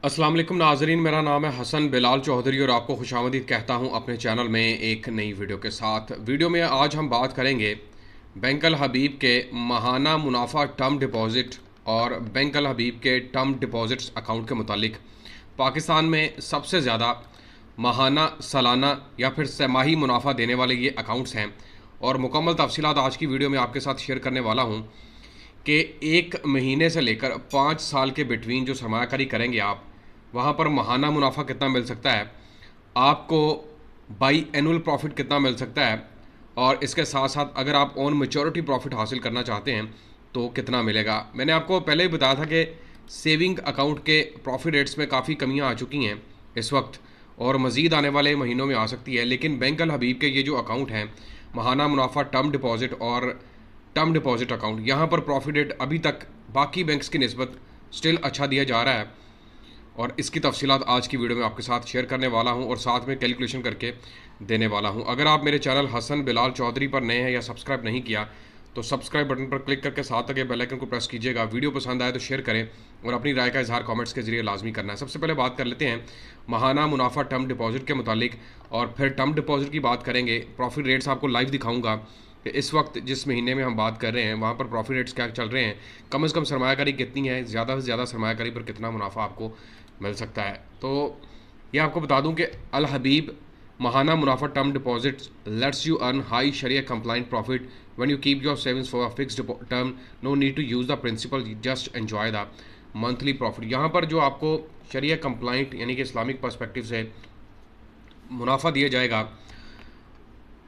अस्सलाम वालेकुम नाजरीन, मेरा नाम है हसन बिलाल चौधरी और आपको खुशामदीद कहता हूं अपने चैनल में एक नई वीडियो के साथ। वीडियो में आज हम बात करेंगे बैंक अल हबीब के माहाना मुनाफा टर्म डिपॉज़िट और बैंक अल हबीब के टर्म डिपॉज़िट्स अकाउंट के मुतालिक। पाकिस्तान में सबसे ज़्यादा माहाना, सालाना या फिर छमाही मुनाफा देने वाले ये अकाउंट्स हैं और मुकम्मल तफसीलात आज की वीडियो में आपके साथ शेयर करने वाला हूँ कि 1 महीने से लेकर 5 साल के बिटवीन जो सरमायाकारी करेंगे आप, वहाँ पर माहाना मुनाफा कितना मिल सकता है आपको, बाई एनुअल प्रॉफिट कितना मिल सकता है, और इसके साथ साथ अगर आप ऑन मैच्योरिटी प्रॉफिट हासिल करना चाहते हैं तो कितना मिलेगा। मैंने आपको पहले ही बताया था कि सेविंग अकाउंट के प्रॉफिट रेट्स में काफ़ी कमियां आ चुकी हैं इस वक्त और मज़ीद आने वाले महीनों में आ सकती है, लेकिन बैंक अल हबीब के ये जो अकाउंट हैं माहाना मुनाफा टर्म डिपॉज़िट और टर्म डिपॉज़िट अकाउंट, यहाँ पर प्रॉफिट रेट अभी तक बाकी बैंक्स की निस्बत स्टिल अच्छा दिया जा रहा है और इसकी तफसीलात आज की वीडियो में आपके साथ शेयर करने वाला हूं और साथ में कैलकुलेशन करके देने वाला हूं। अगर आप मेरे चैनल हसन बिलाल चौधरी पर नए हैं या सब्सक्राइब नहीं किया तो सब्सक्राइब बटन पर क्लिक करके साथ लगे बेल आइकन को प्रेस कीजिएगा। वीडियो पसंद आए तो शेयर करें और अपनी राय का इजहार कमेंट्स के जरिए लाजमी करना है। सबसे पहले बात कर लेते हैं माहाना मुनाफा टर्म डिपॉजिट के मुतालिक और फिर टर्म डिपॉजिट की बात करेंगे। प्रॉफिट रेट्स आपको लाइव दिखाऊंगा कि इस वक्त जिस महीने में हम बात कर रहे हैं वहाँ पर प्रॉफिट रेट्स क्या चल रहे हैं, कम से कम सरमायाकारी कितनी है, ज़्यादा से ज़्यादा सरमायाकारी पर कितना मुनाफा आपको मिल सकता है। तो ये आपको बता दूं कि अल Habib Mahana Munafa term deposit lets you earn high Sharia compliant profit when you keep your savings for a fixed term, no need to use the principal, just enjoy the monthly profit. यहाँ पर जो आपको शरिया कंप्लाइंट यानी कि इस्लामिक पर्सपेक्टिव से मुनाफा दिया जाएगा,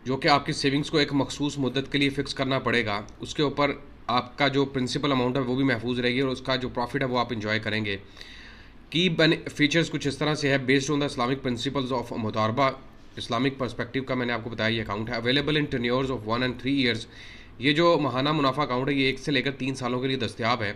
जो कि आपकी सेविंग्स को एक मखसूस मुद्दत के लिए फ़िक्स करना पड़ेगा, उसके ऊपर आपका जो प्रिंसिपल अमाउंट है वो भी महफूज रहेगी और उसका जो प्रॉफिट है वो आप इंजॉय करेंगे। की फीचर्स कुछ इस तरह से है, based on the Islamic principles of मुदारबा, इस्लामिक पर्सपेक्टिव का मैंने आपको बताया ये अकाउंट है। Available in tenures of 1 and 3 ईयर्स। ये जो माहाना मुनाफा अकाउंट है ये 1 से लेकर 3 सालों के लिए दस्तियाब है।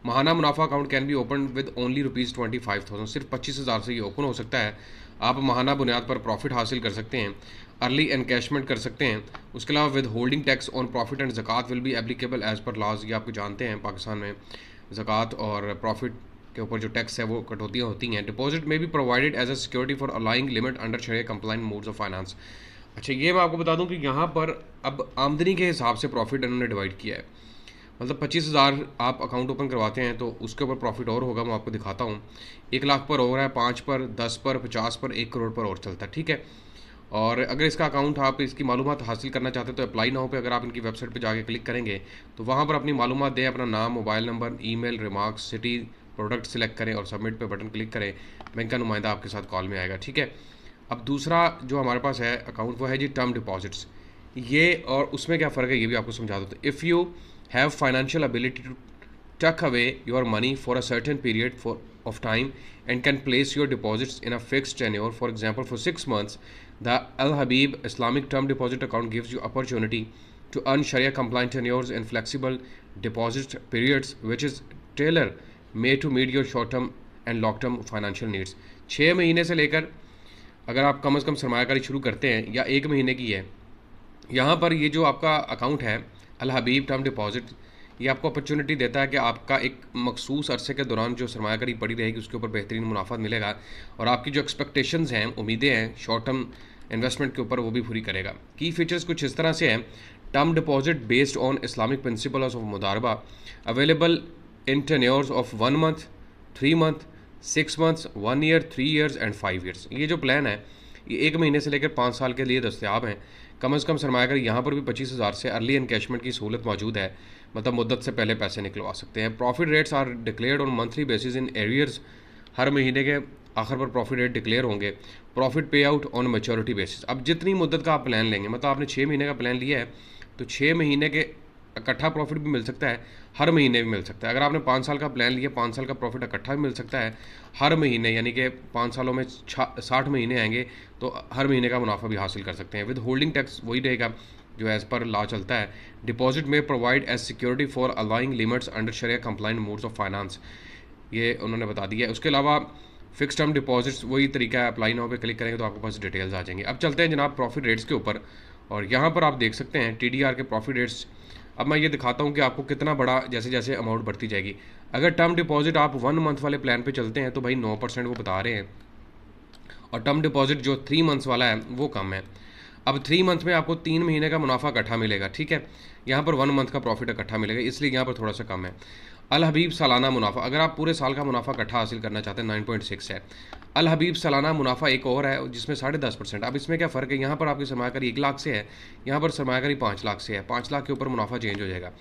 माहाना मुनाफा account can be open with only ₹25,000, सिर्फ 25,000 से ये ओपन हो सकता है। आप माहाना बुनियाद पर प्रॉफिट हासिल कर सकते हैं, अर्ली एनकैशमेंट कर सकते हैं। उसके अलावा withholding tax on profit and ज़कात will be applicable as per laws. ये आपको जानते हैं पाकिस्तान में ज़कात और प्रॉफिट के ऊपर जो टैक्स है वो कटौतियाँ होती हैं। डिपॉजिट में भी provided as a security for availing limit under शरिया कंप्लाइंट मोड्स ऑफ फाइनेंस। अच्छा, ये मैं आपको बता दूं कि यहाँ पर अब आमदनी के हिसाब से प्रॉफिट इन्होंने डिवाइड किया है। मतलब 25,000 आप अकाउंट ओपन करवाते हैं तो उसके ऊपर प्रॉफिट और होगा, मैं आपको दिखाता हूँ। 1 लाख पर और है, 5 पर, 10 पर, 50 पर, 1 करोड़ पर और चलता है, ठीक है। और अगर इसका अकाउंट आप इसकी मालूमात हासिल करना चाहते हैं तो अप्लाई नाउ पे अगर आप इनकी वेबसाइट पे जाके क्लिक करेंगे तो वहाँ पर अपनी मालूमात दें, अपना नाम, mobile number, email, remarks, city, product select करें और सबमिट पे बटन क्लिक करें। बैंक का नुमाइंदा आपके साथ कॉल में आएगा, ठीक है। अब दूसरा जो हमारे पास है अकाउंट वो है जी टर्म डिपॉजिट्स। ये और उसमें क्या फ़र्क है ये भी आपको समझा दो। तो if you have financial ability to tuck away your money for a certain period of time and can place your deposits in a fixed tenure, for example for 6 months, the Al Habib Islamic Term Deposit Account gives you opportunity to earn Sharia compliant tenures and flexible deposit periods which is tailor made to meet your short term and long term financial needs। 6 महीने से लेकर अगर आप कम से कम सरमायाकारी शुरू करते हैं या 1 महीने की है, यहाँ पर ये जो आपका अकाउंट है अल हबीब टर्म डिपॉजिट, ये आपको अपॉर्चुनिटी देता है कि आपका एक मखसूस अरसे के दौरान जो सरमायाकारी पड़ी रहेगी उसके ऊपर बेहतरीन मुनाफा मिलेगा और आपकी जो एक्सपेक्टेशंस हैं, उम्मीदें हैं शॉर्ट टर्म इन्वेस्टमेंट के ऊपर, वो भी पूरी करेगा। की फीचर्स कुछ इस तरह से हैं। Term deposit based on Islamic principles of मुदारबा, available in tenures of 1 month, 3 month, 6 months, 1 year, 3 years and 5 years। ये जो प्लान है ये 1 महीने से लेकर 5 साल के लिए दस्तियाब हैं। कम से कम सरमायाकारी यहाँ पर भी 25,000 से अर्ली एनकैशमेंट की सहूलत मौजूद है, मतलब मुद्दत से पहले पैसे निकलवा सकते हैं। Profit rates are declared on monthly basis in arrears. हर महीने के आखिर पर प्रॉफिट रेट डिक्लेयर होंगे। Profit pay out on maturity basis. अब जितनी मुद्दत का आप प्लान लेंगे, मतलब आपने 6 महीने का प्लान लिया है तो 6 महीने के इकट्ठा प्रॉफिट भी मिल सकता है, हर महीने भी मिल सकता है। अगर आपने 5 साल का प्लान लिया, 5 साल का प्रॉफिट इकट्ठा भी मिल सकता है हर महीने, यानी कि 5 सालों में 60 महीने आएंगे तो हर महीने का मुनाफा भी हासिल कर सकते हैं। विद होल्डिंग टैक्स वही रहेगा जो एज़ पर लॉ चलता है। डिपॉजिट में provide as security for availing limits under शरिया कंप्लाइंट मोड्स ऑफ फाइनेंस, ये उन्होंने बता दिया है। उसके अलावा फिक्स टर्म डिपॉजिट्स वही तरीका है, अप्लाई नाउ पे क्लिक करेंगे तो आपके पास डिटेल्स आ जाएंगे। अब चलते हैं जनाब प्रॉफिट रेट्स के ऊपर और यहाँ पर आप देख सकते हैं TDR के प्रॉफिट रेट्स। अब मैं ये दिखाता हूँ कि आपको कितना बड़ा जैसे जैसे अमाउंट बढ़ती जाएगी। अगर टर्म डिपॉजिट आप 1 मंथ वाले प्लान पे चलते हैं तो भाई 9% वो बता रहे हैं, और टर्म डिपॉजिट जो 3 मंथ्स वाला है वो कम है। अब 3 मंथ में आपको 3 महीने का मुनाफा इकट्ठा मिलेगा, ठीक है। यहाँ पर 1 मंथ का प्रॉफिट इकट्ठा मिलेगा, इसलिए यहाँ पर थोड़ा सा कम है। अल हबीब सालाना मुनाफा, अगर आप पूरे साल का मुनाफा इकट्ठा हासिल करना चाहते हैं 9.6 है। अल हबीब सालाना मुनाफा एक और है जिसमें 10.5%। अब इसमें क्या फ़र्क है, यहाँ पर आपकी सरमाकारी 1 लाख से है, यहाँ पर सरमाकारी 5 लाख से है। 5 लाख के ऊपर मुनाफा चेंज हो जाएगा।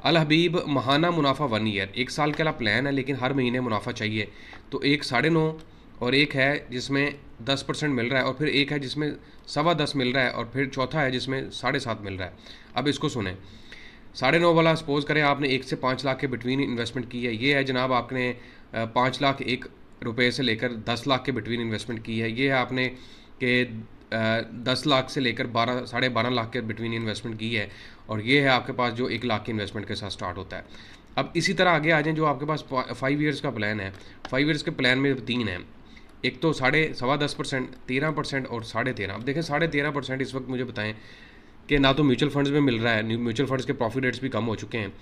अल हबीब महाना मुनाफा 1 ईयर, 1 साल के लिए प्लान है लेकिन हर महीने मुनाफा चाहिए। तो एक 9.5 और एक है जिसमें 10% मिल रहा है, और फिर एक है जिसमें 10.25 मिल रहा है, और फिर चौथा है जिसमें 7.5 मिल रहा है। अब इसको सुने, 9.5 वाला सपोज करें आपने 1 से 5 लाख के बिटवीन इन्वेस्टमेंट की है। ये है जनाब आपने 5 लाख 1 रुपये से लेकर 10 लाख के बिटवीन इन्वेस्टमेंट की है। ये है आपने के 10 लाख से लेकर 12.5 लाख के बिटवीन इन्वेस्टमेंट की है। और ये है आपके पास जो 1 लाख की इन्वेस्टमेंट के साथ स्टार्ट होता है। अब इसी तरह आगे आ जाएँ, जो आपके पास 5 ईयर्स का प्लान है। 5 ईयर्स के प्लान में 3 हैं, एक तो 10.5%, 13% और 13.5। अब देखें 13.5% इस वक्त मुझे बताएं कि ना तो म्यूचुअल फंड्स में मिल रहा है, म्यूचुअल फंड्स के प्रॉफिट रेट्स भी कम हो चुके हैं,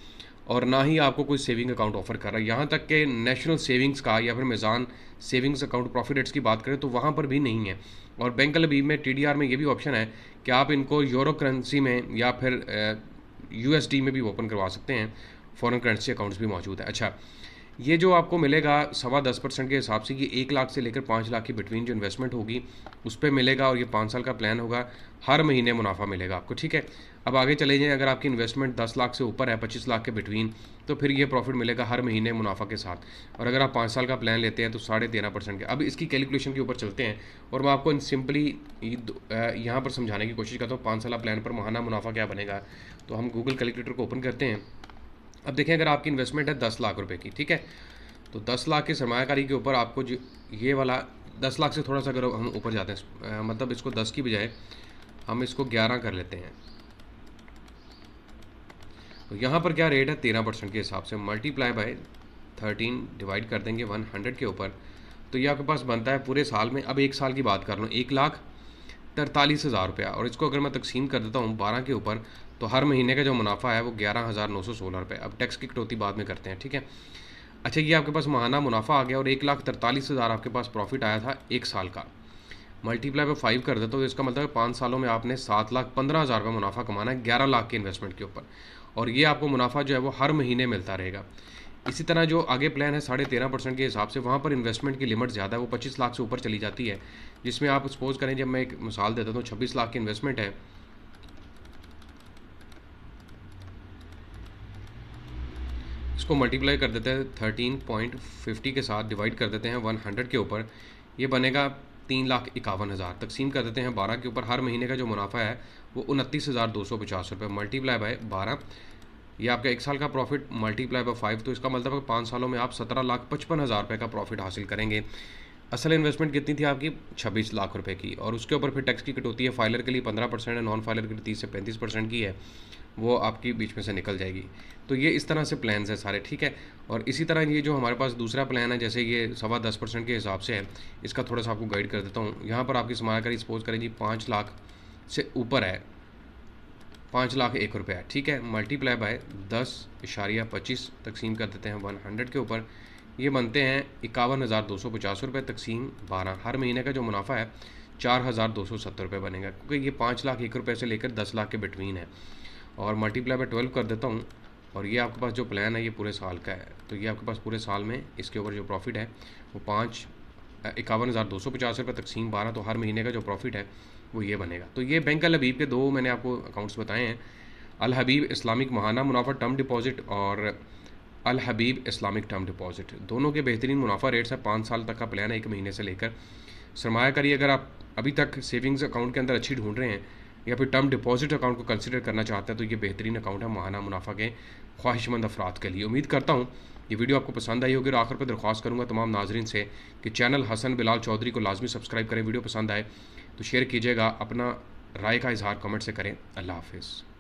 और ना ही आपको कोई सेविंग अकाउंट ऑफर कर रहा है। यहाँ तक कि नेशनल सेविंग्स का या फिर Meezan savings account profit rates की बात करें तो वहाँ पर भी नहीं है। और बैंक अल हबीब में TDR में ये भी ऑप्शन है कि आप इनको यूरो करेंसी में या फिर USD में भी ओपन करवा सकते हैं, फॉरेन करेंसी अकाउंट्स भी मौजूद है। अच्छा, ये जो आपको मिलेगा 10.25% के हिसाब से, ये 1 लाख से लेकर 5 लाख के बिटवीन जो इन्वेस्टमेंट होगी उस पर मिलेगा, और ये 5 साल का प्लान होगा, हर महीने मुनाफा मिलेगा आपको, ठीक है। अब आगे चले जाएँ, अगर आपकी इन्वेस्टमेंट 10 लाख से ऊपर है, 25 लाख के बिटवीन, तो फिर ये प्रॉफिट मिलेगा हर महीने मुनाफा के साथ। और अगर आप 5 साल का प्लान लेते हैं तो 13.5% के। अब इसकी कैलकुलेशन के ऊपर चलते हैं और मैं आपको सिंपली यहाँ पर समझाने की कोशिश करता हूँ 5 साल प्लान पर महाना मुनाफा क्या बनेगा। तो हम गूगल कैलकुलेटर को ओपन करते हैं। अब देखें, अगर आपकी इन्वेस्टमेंट है 10 लाख रुपए की, ठीक है, तो 10 लाख की सरमायाकारी के ऊपर आपको जो ये वाला 10 लाख से थोड़ा सा अगर हम ऊपर जाते हैं, मतलब इसको 10 की बजाय हम इसको 11 कर लेते हैं, तो यहाँ पर क्या रेट है 13% के हिसाब से, मल्टीप्लाई बाय 13 डिवाइड कर देंगे 100 के ऊपर, तो ये आपके पास बनता है पूरे साल में। अब 1 साल की बात कर लो, 1,43,000 रुपया, और इसको अगर मैं तकसीम कर देता हूँ 12 के ऊपर, तो हर महीने का जो मुनाफा है वो 11,916 रुपये। अब टैक्स की कटौती बाद में करते हैं, ठीक है। अच्छा, ये आपके पास महाना मुनाफा आ गया, और 1,43,000 आपके पास प्रॉफिट आया था 1 साल का, मल्टीप्लाई पे 5 कर देता हूँ, तो इसका मतलब है 5 सालों में आपने 7,15,000 का मुनाफा कमाना है 11 लाख के इन्वेस्टमेंट के ऊपर, और ये आपको मुनाफा जो है वो हर महीने मिलता रहेगा। इसी तरह जो आगे प्लान है 13.5% के हिसाब से, वहाँ पर इन्वेस्टमेंट की लिमिट ज़्यादा है, वो 25 लाख से ऊपर चली जाती है, जिसमें आप सपोज करें, जब मैं एक मिसाल देता हूँ 26 लाख की इन्वेस्टमेंट है, इसको मल्टीप्लाई कर देते हैं 13.50 के साथ, डिवाइड कर देते हैं 100 के ऊपर, ये बनेगा 3,51,000, तकसीम कर देते हैं 12 के ऊपर, हर महीने का जो मुनाफा है वो 29,250 रुपये, मल्टीप्लाई बाय 12, ये आपका 1 साल का प्रॉफिट, मल्टीप्लाई बाय 5, तो इसका मतलब है 5 सालों में आप 17,55,000 रुपये का प्रॉफिट हासिल करेंगे। असल इन्वेस्टमेंट कितनी थी आपकी 26 लाख रुपए की, और उसके ऊपर फिर टैक्स की कटौती है, फाइलर के लिए 15% है, नॉन फाइलर के लिए 30 से 35% की है, वो आपकी बीच में से निकल जाएगी। तो ये इस तरह से प्लान्स है सारे, ठीक है। और इसी तरह ये जो हमारे पास दूसरा प्लान है, जैसे ये 10.25% के हिसाब से है, इसका थोड़ा सा आपको गाइड कर देता हूँ। यहाँ पर आपकी सरमायाकारी सपोज करें जी 5 लाख से ऊपर है, 5,01,000 रुपया, ठीक है, मल्टीप्लाई बाय 10.25 तकसीम कर देते हैं 100 के ऊपर, ये बनते हैं 51,250 रुपये तकसीम 12, हर महीने का जो मुनाफा है 4,270 रुपये बनेगा, क्योंकि ये 5,01,000 से लेकर 10 लाख के बिटवीन है। और मल्टीप्लाई बाय 12 कर देता हूँ, और ये आपके पास जो प्लान है ये पूरे साल का है, तो ये आपके पास पूरे साल में इसके ऊपर जो प्रॉफिट है वो 51,250 रुपये तकसीम 12, तो हर महीने का जो प्रॉफिट है वो ये बनेगा। तो ये बैंक अल हबीब के दो मैंने आपको अकाउंट्स बताए हैं, अल हबीब इस्लामिक महाना मुनाफा टर्म डिपॉजिट और अल हबीब इस्लामिक टर्म डिपॉजिट, दोनों के बेहतरीन मुनाफा रेट्स है। 5 साल तक का प्लान है, 1 महीने से लेकर। सरमायाकारी अगर आप अभी तक सेविंग्स अकाउंट के अंदर अच्छी ढूंढ रहे हैं या फिर टर्म डिपॉजिट अकाउंट को कंसिडर करना चाहते हैं, तो ये बेहतरीन अकाउंट है महाना मुनाफा के ख्वाहिशमंद अफराद के लिए। उम्मीद करता हूँ ये वीडियो आपको पसंद आई होगी, और आखिर पर दरख्वास्त करूँगा तमाम नाजरीन से कि चैनल हसन बिलाल चौधरी को लाजमी सब्सक्राइब करें। वीडियो पसंद आए तो शेयर कीजिएगा, अपना राय का इजहार कमेंट से करें। अल्लाह हाफिज़।